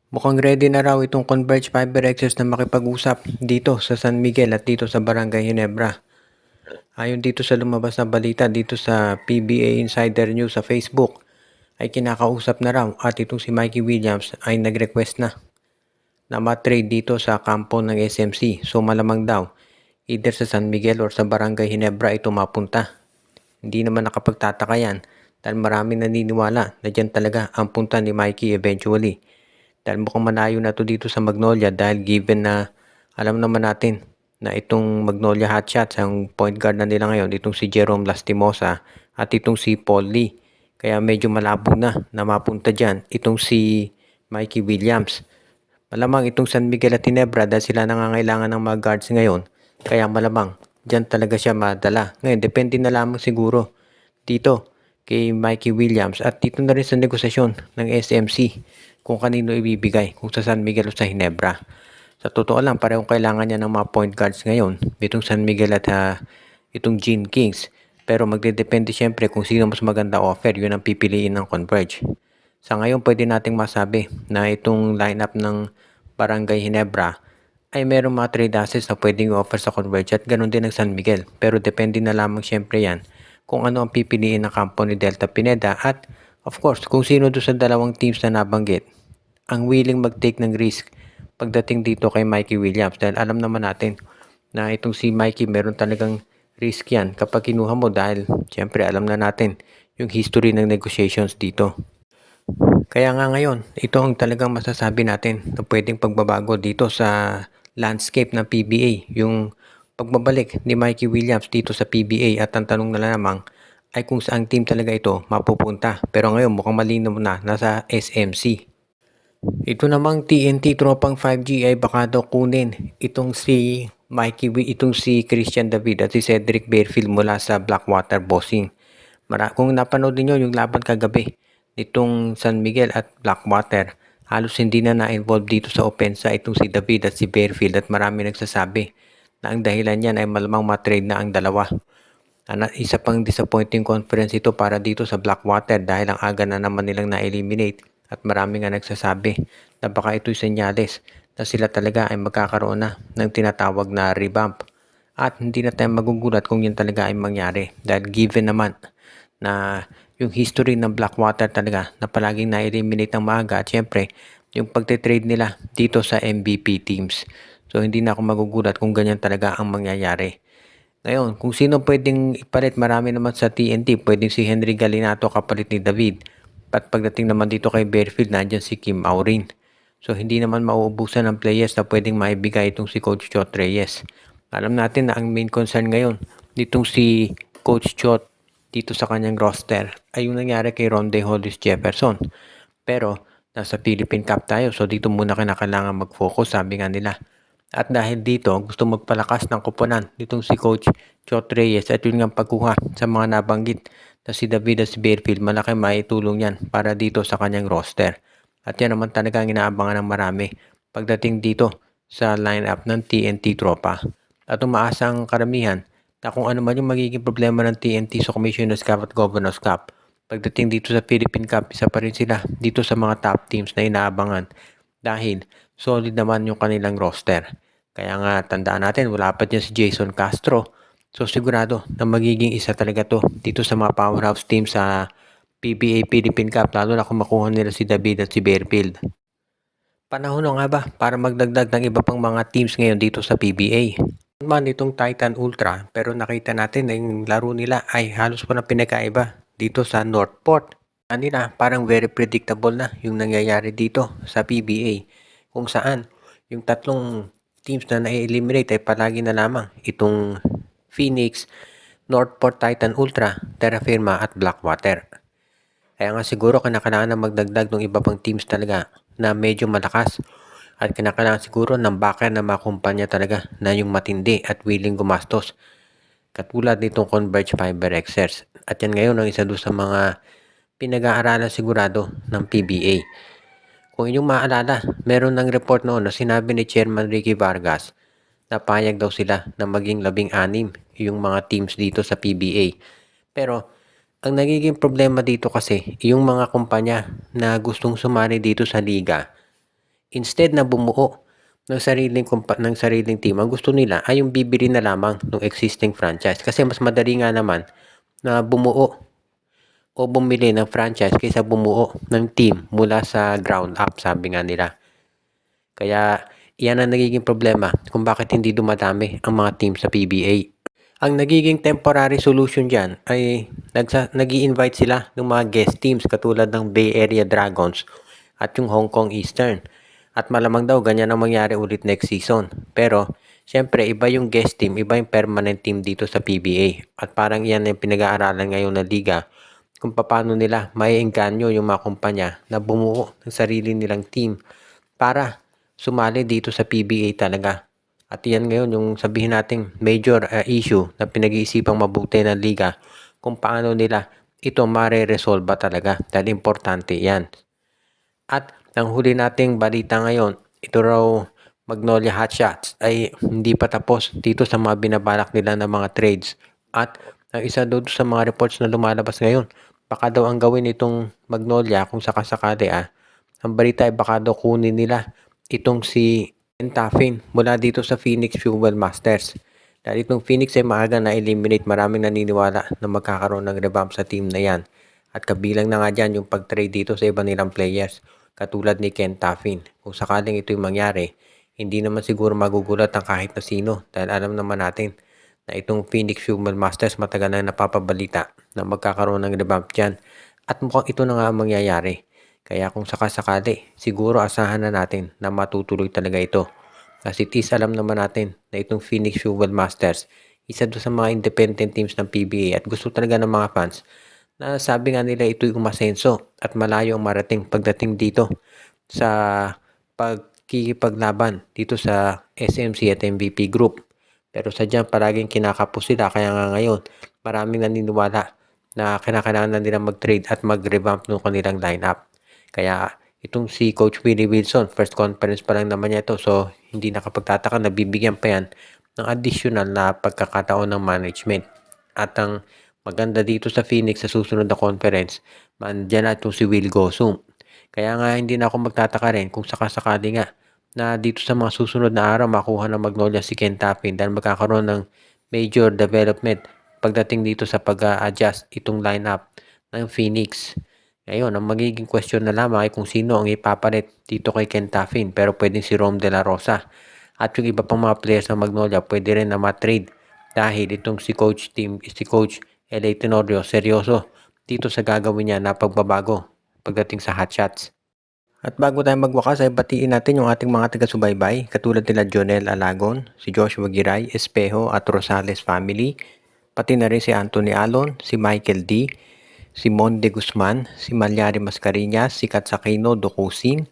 Mukhang ready na raw itong Converge Fiber Access na makipag-usap dito sa San Miguel at dito sa Barangay Ginebra. Ayon dito sa lumabas na balita dito sa PBA Insider News sa Facebook, ay kinakausap na raw at itong si Mikey Williams ay nag-request na ma-trade dito sa kampo ng SMC. So malamang daw, either sa San Miguel or sa Barangay Ginebra ito mapunta. Hindi naman nakapagtataka yan dahil marami naniniwala na dyan talaga ang punta ni Mikey eventually. Dahil mukhang malayo na to dito sa Magnolia dahil given na alam naman natin na itong Magnolia Hotshots, ang point guard na nila ngayon, itong si Jerome Lastimosa at itong si Paul Lee. Kaya medyo malabo na mapunta dyan itong si Mikey Williams. Malamang itong San Miguel at Ginebra dahil sila nangangailangan ng mga guards ngayon. Kaya malamang dyan talaga siya madala. Ngayon, depende na lamang siguro dito kay Mikey Williams at dito na rin sa negosasyon ng SMC kung kanino ibibigay, kung sa San Miguel o sa Ginebra. Sa totoo lang, parehong kailangan niya ng mga point guards ngayon, itong San Miguel at itong Gene Kings. Pero magdedepende siyempre kung sino mas maganda offer, yun ang pipiliin ng Converge. Sa ngayon, pwede nating masabi na itong lineup ng Barangay Ginebra ay merong mga trade assets na pwedeng offer sa Converge at ganoon din ng San Miguel. Pero depende na lamang siyempre yan kung ano ang pipiliin ng kampo ni Delta Pineda at of course kung sino doon sa dalawang teams na nabanggit ang willing mag-take ng risk pagdating dito kay Mikey Williams dahil alam naman natin na itong si Mikey meron talagang risk yan kapag kinuha mo dahil siyempre alam na natin yung history ng negotiations dito. Kaya nga ngayon, ito ang talagang masasabi natin na pwedeng pagbabago dito sa landscape ng PBA, yung pagbabalik ni Mikey Williams dito sa PBA at ang tanong na lamang ay kung saang team talaga ito mapupunta. Pero ngayon mukhang malinaw na nasa SMC. Ito namang TNT tropang 5G ay baka daw kunin itong si itong si Christian David at si Cedric Bearfield mula sa Blackwater Bossing. Kung napanood niyo yung laban kagabi nitong San Miguel at Blackwater, halos hindi na na-involve dito sa opensa itong si David at si Bearfield at marami nagsasabi na ang dahilan niyan ay malamang matrade na ang dalawa. Isa pang disappointing conference ito para dito sa Blackwater dahil ang aga na naman nilang na-eliminate at marami nga nagsasabi na baka ito'y senyales na sila talaga ay magkakaroon na ng tinatawag na revamp. At hindi na tayo magugulat kung yan talaga ay mangyari dahil given naman na yung history ng Blackwater talaga na palaging na-eliminate ng maaga at syempre yung pagte-trade nila dito sa MVP teams. So hindi na ako magugulat kung ganyan talaga ang mangyayari. Ngayon, kung sino pwedeng ipalit, marami naman sa TNT. Pwedeng si Henry Galinato kapalit ni David. At pagdating naman dito kay Bearfield, nandyan si Kim Aurin. So hindi naman mauubusan ng players na pwedeng maibigay itong si Coach Chot Reyes. Alam natin na ang main concern ngayon nitong si Coach Chot dito sa kanyang roster ay yung nangyari kay Ronde Hollis Jefferson. Pero nasa Philippine Cup tayo, so dito muna kailangan mag-focus, sabi nga nila. At dahil dito, gusto magpalakas ng koponan nitong si Coach Chot Reyes at yun nga pagkuha sa mga nabanggit na si David at si Bearfield, malaki maitulong yan para dito sa kanyang roster. At yan naman talaga ang inaabangan ng marami pagdating dito sa lineup ng TNT Tropa. At umaasa ang karamihan na kung ano man yung magiging problema ng TNT sa Commissioner's Cup at Governor's Cup, pagdating dito sa Philippine Cup, isa pa rin sila dito sa mga top teams na inaabangan dahil solid naman yung kanilang roster. Kaya nga tandaan natin, wala pa dyan si Jason Castro. So sigurado na magiging isa talaga to dito sa mga powerhouse team sa PBA Philippine Cup, lalo na kung makuha nila si David at si Bearfield. Panahon na nga ba para magdagdag ng iba pang mga teams ngayon dito sa PBA? Man itong Titan Ultra, pero nakita natin na yung laro nila ay halos pa na pinakaiba dito sa Northport. Kanina parang very predictable na yung nangyayari dito sa PBA kung saan yung tatlong teams na na-eliminate ay palagi na lamang itong Phoenix, Northport Titan Ultra, Terra Firma at Blackwater. Kaya nga siguro kailangan na magdagdag ng iba pang teams talaga na medyo malakas at kailangan siguro ng backer na mga kumpanya talaga na yung matindi at willing gumastos. Katulad nitong Converge Fiber Xers. At yan ngayon ang isa doon sa mga pinag-aaralan sigurado ng PBA. Kung inyong maalala, meron ng report noon na sinabi ni Chairman Ricky Vargas na payag daw sila na maging 16 yung mga teams dito sa PBA. Pero ang nagiging problema dito kasi yung mga kumpanya na gustong sumali dito sa liga, Instead na bumuo ng sariling team, ang gusto nila ay yung bibili na lamang ng existing franchise. Kasi mas madali nga naman na bumuo o bumili ng franchise kaysa bumuo ng team mula sa ground up, sabi nga nila. Kaya iyan ang nagiging problema kung bakit hindi dumadami ang mga team sa PBA. Ang nagiging temporary solution dyan ay nag-i-invite sila ng mga guest teams katulad ng Bay Area Dragons at yung Hong Kong Eastern. At malamang daw ganyan ang mangyari ulit next season. Pero syempre iba yung guest team, iba yung permanent team dito sa PBA. At parang iyan yung pinag-aaralan ngayon na liga kung paano nila maiengganyo yung mga kumpanya na bumuo ng sarili nilang team para sumali dito sa PBA talaga. At yan ngayon yung sabihin nating major issue na pinag-iisipang mabuti ng liga kung paano nila ito mare-resolve talaga dahil importante yan. At ang huli nating balita ngayon, ito raw Magnolia Hotshots ay hindi pa tapos dito sa mga binabalak nila ng mga trades. At ang isa doon sa mga reports na lumalabas ngayon, baka daw ang gawin itong Magnolia kung sakasakali ang balita ay baka daw kunin nila itong si Entafin mula dito sa Phoenix Fuel Masters. Dahil itong Phoenix ay maaga na eliminate, maraming naniniwala na magkakaroon ng revamp sa team na yan. At kabilang na nga dyan yung pag-trade dito sa iba nilang players katulad ni Ken Taffin. Kung sakaling ito yung mangyari, hindi naman siguro magugulat ang kahit na sino dahil alam naman natin na itong Phoenix Fuel Masters matagal na napapabalita na magkakaroon ng revamp dyan. At mukhang ito na nga ang mangyayari. Kaya kung sakasakali, siguro asahan na natin na matutuloy talaga ito. As it is, alam naman natin na itong Phoenix Fuel Masters, isa doon sa mga independent teams ng PBA at gusto talaga ng mga fans na sabi nga nila ito'y umasenso at malayo ang marating pagdating dito sa pagkikipaglaban dito sa SMC at MVP Group. Pero sadyang palaging kinakapos sila kaya nga ngayon maraming naniniwala na kinakailangan na nila mag-trade at mag-revamp ng kanilang lineup. Kaya itong si Coach Willie Wilson, first conference pa lang naman niya ito. So, hindi nakapagtataka na bibigyan pa yan ng additional na pagkakataon ng management. At ang maganda dito sa Phoenix sa susunod na conference, dyan na itong si Will Gosum. Kaya nga hindi na ako magtataka rin kung sakasakali nga na dito sa mga susunod na araw makuha ng Magnolia si Ken Taffin dahil magkakaroon ng major development pagdating dito sa pag-adjust itong lineup ng Phoenix. Ngayon, ang magiging question na lamang ay kung sino ang ipapalit dito kay Ken Taffin. Pero pwedeng si Rom De La Rosa. At yung iba pang mga players ng Magnolia, pwede rin na matrade. Dahil itong si Coach L.A. Tenorio, seryoso dito sa gagawin niya na pagbabago pagdating sa hotshots. At bago tayo magwakas ay batiin natin yung ating mga taga-subaybay katulad nila Jonel Alagon, si Joshua Giray, Espejo at Rosales family, pati na rin si Anthony Alon, si Michael D., si Monde Guzman, si Malyari Mascareñas, si Katsakino Dokusin,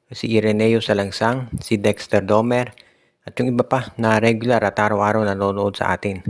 si Ireneo Salangsang, si Dexter Domer, at yung iba pa na regular at araw-araw nanonood sa atin.